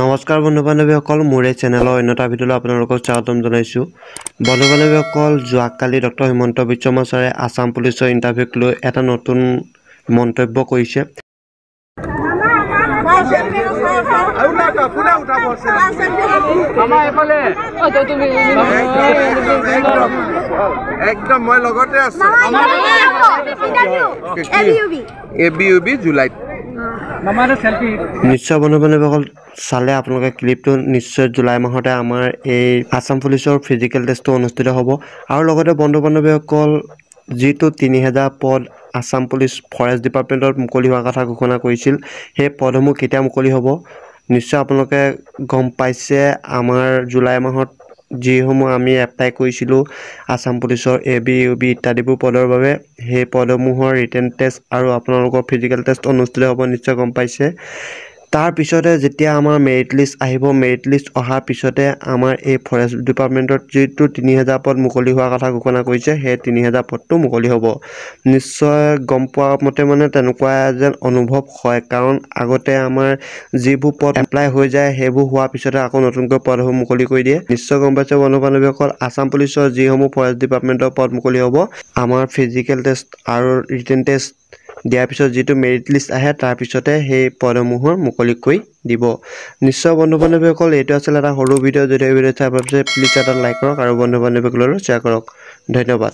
নমস্কাৰ বন্ধু বান্ধৱীসকল, মোৰ এই চেনেলৰ অন্য এটা ভিডিঅ'লৈ আপোনালোকক স্বাগতম জনাইছোঁ। বন্ধু বান্ধৱীসকল, যোৱাকালি ডক্টৰ হিমন্ত বিশ্ব শৰ্মাই আছাম পুলিচৰ ইণ্টাৰভিউক লৈ এটা নতুন মন্তব্য কৰিছে। একদম মই লগতে আছো এবিইউবি জুলাইত নিশ্চয় বন্ধু বান্ধৱীসকল চালে আপোনালোকে ক্লিপটো নিশ্চয় জুলাই মাহতে আমাৰ এই আছাম পুলিচৰ ফিজিকেল টেষ্টটো অনুষ্ঠিত হ'ব। আৰু লগতে বন্ধু বান্ধৱীসকল যিটো 3000 পদ আছাম পুলিচ ফৰেষ্ট ডিপাৰ্টমেণ্টত মুকলি হোৱাৰ কথা ঘোষণা কৰিছিল, সেই পদসমূহ কেতিয়া মুকলি হ'ব নিশ্চয় আপোনালোকে গম পাইছে। আমাৰ জুলাই মাহত যিসমূহ আমি এপ্লাই কৰিছিলোঁ আছাম পুলিচৰ এবিইউবি ইত্যাদিবোৰ পদৰ বাবে, সেই পদসমূহৰ ৰিটেন টেষ্ট আৰু আপোনালোকৰ ফিজিকেল টেষ্ট অনুষ্ঠিত হ'ব নিশ্চয় গম পাইছে। তাৰ পিছতে যেতিয়া আমাৰ মেৰিট লিষ্ট আহিব, মেৰিট লিষ্ট অহাৰ পিছতে আমাৰ এই ফৰেষ্ট ডিপাৰ্টমেণ্টত যিটো 3000 পদ মুকলি হোৱাৰ কথা ঘোষণা কৰিছে, সেই 3000 পদটো মুকলি হ'ব। নিশ্চয় গম পোৱা মতে তেনেকুৱা যেন অনুভৱ হয়, কাৰণ আগতে আমাৰ যিবোৰ পদ এপ্লাই হৈ যায় সেইবোৰ হোৱাৰ পিছতে আকৌ নতুনকৈ পদসমূহ মুকলি কৰি দিয়ে। নিশ্চয় গম পাইছে বন্ধু বান্ধৱীসকল, আছাম পুলিচৰ যিসমূহ ফৰেষ্ট ডিপাৰ্টমেণ্টৰ পদ মুকলি হ'ব, আমাৰ ফিজিকেল টেষ্ট আৰু ৰিটেন টেষ্ট দিয়াৰ পিছত যিটো মেৰিট লিষ্ট আহে তাৰ পিছতে সেই পদসমূহৰ মুকলি কৰি দিব। নিশ্চয় বন্ধু বান্ধৱীসকল, এইটো আছিল এটা সৰু ভিডিঅ'। যদি এই ভিডিঅ' চাই ভাল পাইছে প্লিজ এটা লাইক কৰক আৰু বন্ধু বান্ধৱীসকললৈ শ্বেয়াৰ কৰক। ধন্যবাদ।